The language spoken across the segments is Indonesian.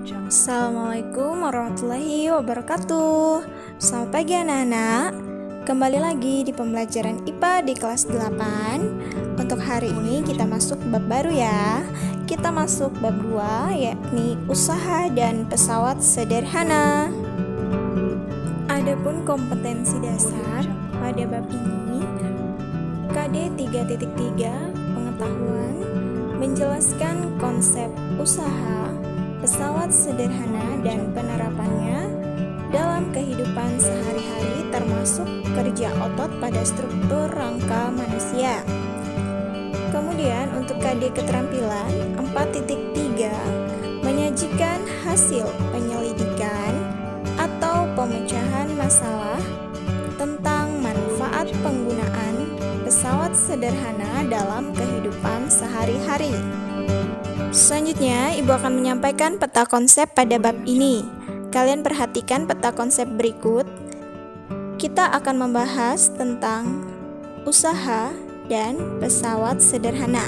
Assalamualaikum warahmatullahi wabarakatuh. Selamat pagi anak-anak. Kembali lagi di pembelajaran IPA di kelas 8. Untuk hari ini kita masuk bab baru ya. Kita masuk bab 2 yakni usaha dan pesawat sederhana. Adapun kompetensi dasar pada bab ini KD 3.3 pengetahuan menjelaskan konsep usaha, pesawat sederhana dan penerapannya dalam kehidupan sehari-hari termasuk kerja otot pada struktur rangka manusia. Kemudian untuk KD keterampilan 4.3 menyajikan hasil penyelidikan atau pemecahan masalah tentang manfaat penggunaan pesawat sederhana dalam kehidupan sehari-hari. Selanjutnya, Ibu akan menyampaikan peta konsep pada bab ini. Kalian perhatikan peta konsep berikut. Kita akan membahas tentang usaha dan pesawat sederhana.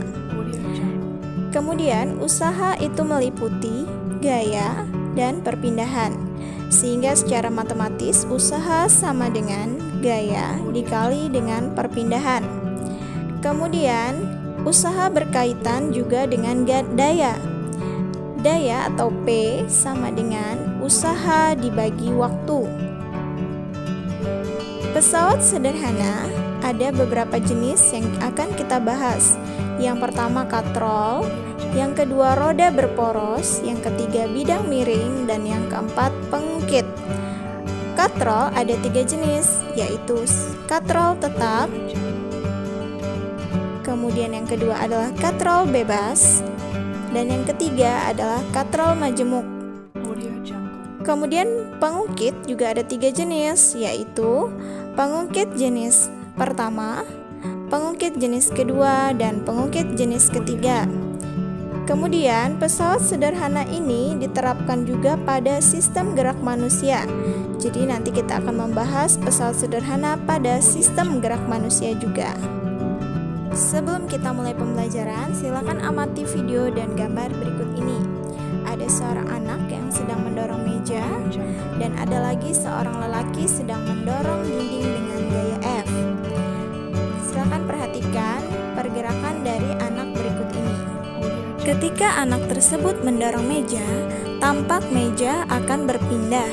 Kemudian, usaha itu meliputi gaya dan perpindahan. Sehingga secara matematis, usaha sama dengan gaya dikali dengan perpindahan. Kemudian, usaha berkaitan juga dengan daya. Daya atau P sama dengan usaha dibagi waktu. Pesawat sederhana ada beberapa jenis yang akan kita bahas. Yang pertama katrol, yang kedua roda berporos, yang ketiga bidang miring, dan yang keempat pengukit. Katrol ada 3 jenis, yaitu katrol tetap, kemudian yang kedua adalah katrol bebas, dan yang ketiga adalah katrol majemuk. Kemudian pengukit juga ada 3 jenis, yaitu pengukit jenis pertama, pengukit jenis kedua, dan pengukit jenis ketiga. Kemudian pesawat sederhana ini diterapkan juga pada sistem gerak manusia. Jadi nanti kita akan membahas pesawat sederhana pada sistem gerak manusia juga. Sebelum kita mulai pembelajaran, silakan amati video dan gambar berikut ini. Ada seorang anak yang sedang mendorong meja, dan ada lagi seorang lelaki sedang mendorong dinding dengan gaya F. Silakan perhatikan pergerakan dari anak berikut ini. Ketika anak tersebut mendorong meja, tampak meja akan berpindah.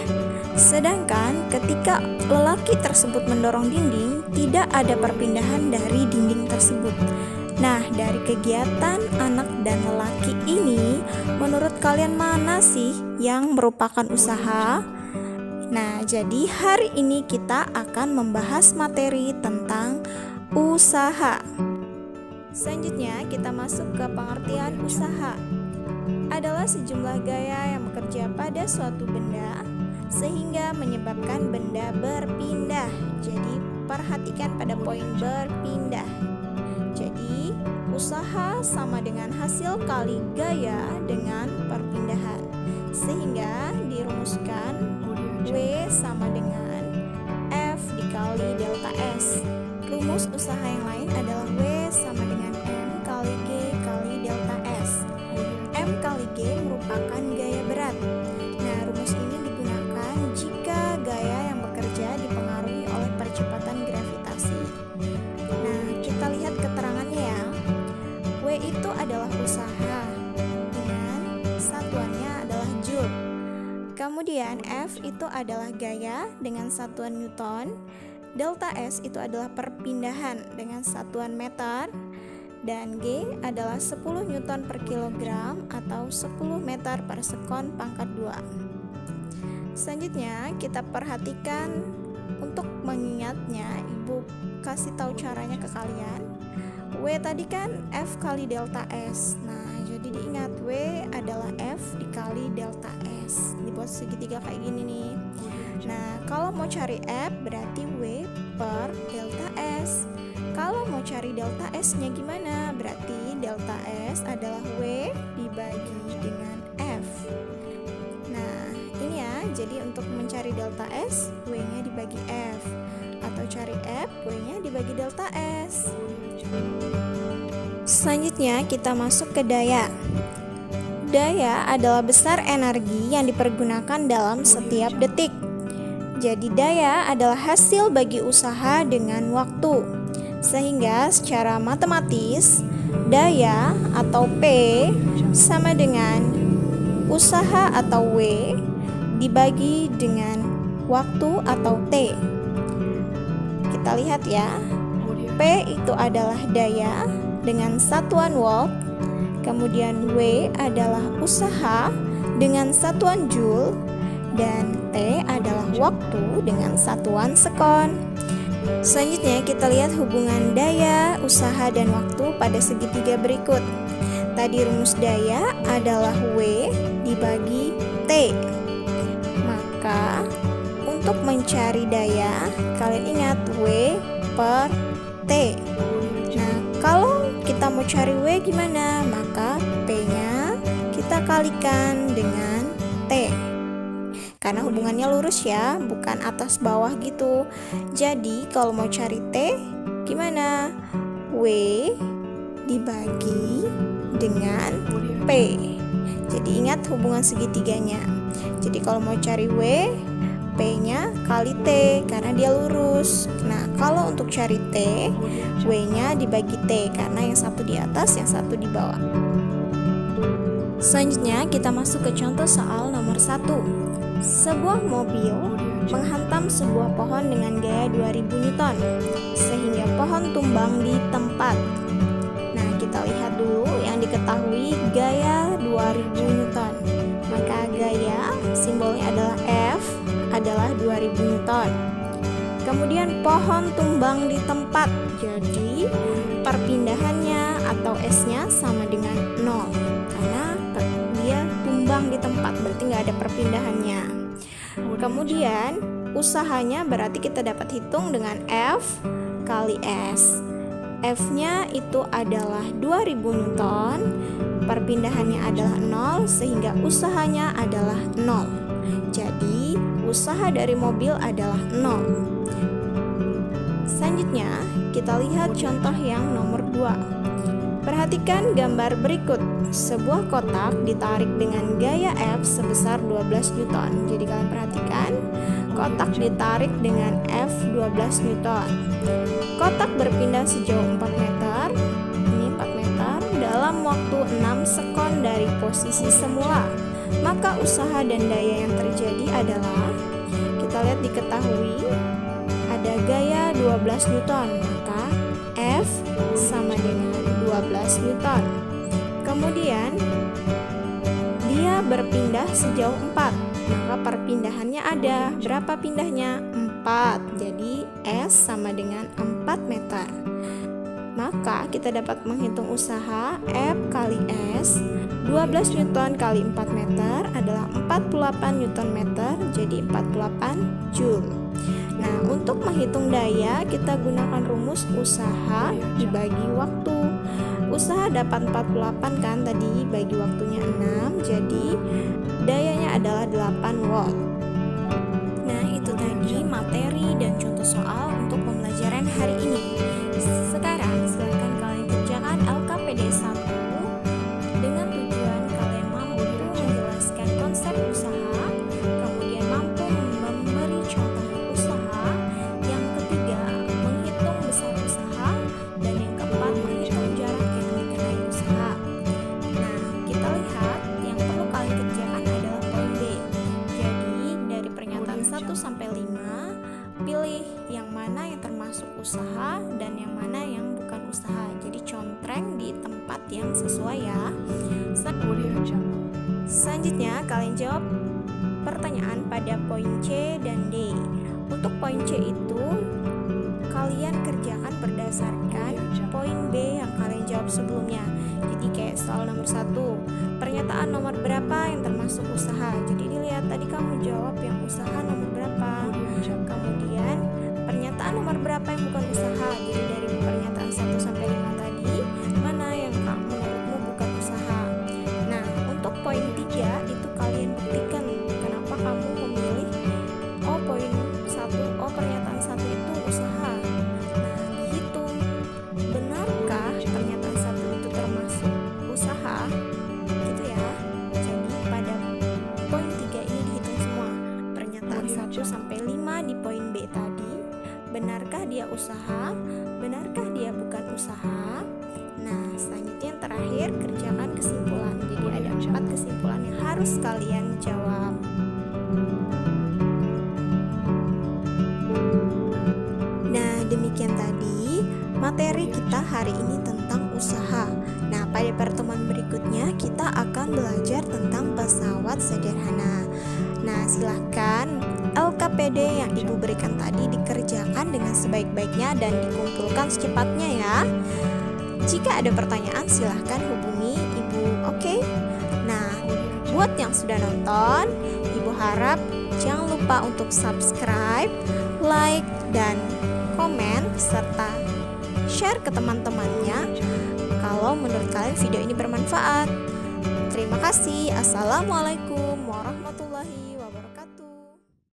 Sedangkan ketika lelaki tersebut mendorong dinding, tidak ada perpindahan dari dinding tersebut. Nah, dari kegiatan anak dan lelaki ini, menurut kalian mana sih yang merupakan usaha? Nah, jadi hari ini kita akan membahas materi tentang usaha. Selanjutnya, kita masuk ke pengertian usaha. Adalah sejumlah gaya yang bekerja pada suatu benda sehingga menyebabkan benda berpindah. Jadi, perhatikan pada poin berpindah. Jadi, usaha sama dengan hasil kali gaya dengan perpindahan. Sehingga dirumuskan W sama dengan F dikali delta S. Rumus usaha yang lain adalah W sama dengan M kali G kali delta S. M kali G merupakan gaya berat. Nah, rumus ini digunakan jika gaya yang bekerja dipengaruhi oleh percepatan gravitasi. Nah, kita lihat keterangannya ya. W itu adalah usaha dengan satuannya adalah joule. Kemudian F itu adalah gaya dengan satuan Newton. Delta S itu adalah perpindahan dengan satuan meter, dan G adalah 10 Newton per kilogram atau 10 meter per sekon pangkat 2. Selanjutnya kita perhatikan untuk mengingatnya, Ibu kasih tahu caranya ke kalian. W tadi kan F kali delta S. Nah, jadi diingat W adalah F dikali delta S. Dibuat segitiga kayak gini nih. Nah, kalau mau cari F berarti W per delta S. Kalau mau cari delta S-nya gimana? Berarti delta S adalah W dibagi dengan F. Nah, ini ya. Jadi untuk mencari delta S, W-nya dibagi F. Atau cari F, W-nya dibagi delta S. Selanjutnya kita masuk ke daya. Daya adalah besar energi yang dipergunakan dalam setiap detik. Jadi daya adalah hasil bagi usaha dengan waktu. Sehingga secara matematis, daya atau P sama dengan usaha atau W dibagi dengan waktu atau T. Kita lihat ya, P itu adalah daya dengan satuan watt, kemudian W adalah usaha dengan satuan joule, dan T adalah waktu dengan satuan sekon. Selanjutnya kita lihat hubungan daya, usaha, dan waktu pada segitiga berikut. Tadi rumus daya adalah W dibagi T. Maka untuk mencari daya, kalian ingat W per T. Nah, kalau kita mau cari W gimana? Maka P-nya kita kalikan dengan T. Karena hubungannya lurus ya, bukan atas bawah gitu. Jadi kalau mau cari T gimana? W dibagi dengan P. Jadi ingat hubungan segitiganya. Jadi kalau mau cari W, P-nya kali T karena dia lurus. Nah, kalau untuk cari T, W-nya dibagi T karena yang satu di atas, yang satu di bawah. Selanjutnya kita masuk ke contoh soal nomor 1. Sebuah mobil menghantam sebuah pohon dengan gaya 2000 Newton sehingga pohon tumbang di tempat. Nah, kita lihat dulu yang diketahui gaya 2000 Newton. Maka gaya simbolnya adalah F adalah 2000 Newton. Kemudian pohon tumbang di tempat. Jadi perpindahannya atau S-nya sama dengan 0 karena dia tumbang di tempat, berarti nggak ada perpindahannya. Kemudian usahanya berarti kita dapat hitung dengan F kali S. F-nya itu adalah 2000 Newton, perpindahannya adalah 0 sehingga usahanya adalah 0. Jadi usaha dari mobil adalah 0. Selanjutnya kita lihat contoh yang nomor 2. Perhatikan gambar berikut. Sebuah kotak ditarik dengan gaya F sebesar 12 Newton. Jadi kalian perhatikan, kotak ditarik dengan F 12 Newton. Kotak berpindah sejauh 4 meter. Ini 4 meter dalam waktu 6 sekon dari posisi semula. Maka usaha dan daya yang terjadi adalah, kita lihat diketahui ada gaya 12 Newton, maka F sama dengan 12 Newton. Kemudian dia berpindah sejauh 4, maka perpindahannya ada. Berapa pindahnya? 4. Jadi S sama dengan 4 meter. Maka kita dapat menghitung usaha F kali S. 12 Newton kali 4 meter adalah 48 Newton meter, jadi 48 Joule. Nah, untuk menghitung daya kita gunakan rumus usaha dibagi waktu. Usaha dapat 48 kan tadi, bagi waktunya 6, jadi dayanya adalah 8 watt. Nah, itu tadi materi dan contoh soal untuk pembelajaran hari ini. Sekarang silakan kalian kerjakan LKPD 1 dengan tujuan kalian mampu menjelaskan konsep usaha, kemudian mampu memberi contoh usaha, yang ketiga menghitung besar usaha, dan yang keempat menghitung jarak yang dikenai usaha. Nah, kita lihat yang perlu kalian kerjakan adalah poin B. Jadi dari pernyataan 1 sampai 5, pilih yang mana yang termasuk usaha dan yang mana yang bukan usaha. Jadi contreng di tempat yang sesuai ya. Selanjutnya kalian jawab pertanyaan pada poin C dan D. Untuk poin C itu kalian kerjakan berdasarkan poin B yang kalian jawab sebelumnya. Jadi kayak soal nomor 1, pernyataan nomor berapa yang termasuk usaha. Jadi dilihat tadi kamu jawab yang usaha nomor berapa. Kemudian pernyataan nomor berapa yang bukan usaha. Jadi dari pernyataan 1 sampai 5 tadi, mana yang menurutmu bukan usaha. Nah, untuk poin 3 itu kalian buktikan kenapa kamu memilih poin 1, pernyataan 1 itu usaha. Nah, dihitung benarkah pernyataan 1 itu termasuk usaha, gitu ya. dia usaha? Benarkah dia bukan usaha? Nah, selanjutnya yang terakhir, kerjakan kesimpulan. Jadi ada 4 kesimpulan yang harus kalian jawab. Nah, demikian tadi materi kita hari ini tentang usaha. Nah, pada pertemuan berikutnya kita akan belajar tentang pesawat sederhana. Nah, silahkan LKPD yang Ibu berikan tadi dikerjakan dengan sebaik-baiknya dan dikumpulkan secepatnya ya. Jika ada pertanyaan silahkan hubungi Ibu, oke? Nah, buat yang sudah nonton, Ibu harap jangan lupa untuk subscribe, like, dan komen, serta share ke teman-temannya kalau menurut kalian video ini bermanfaat. Terima kasih. Assalamualaikum warahmatullahi wabarakatuh.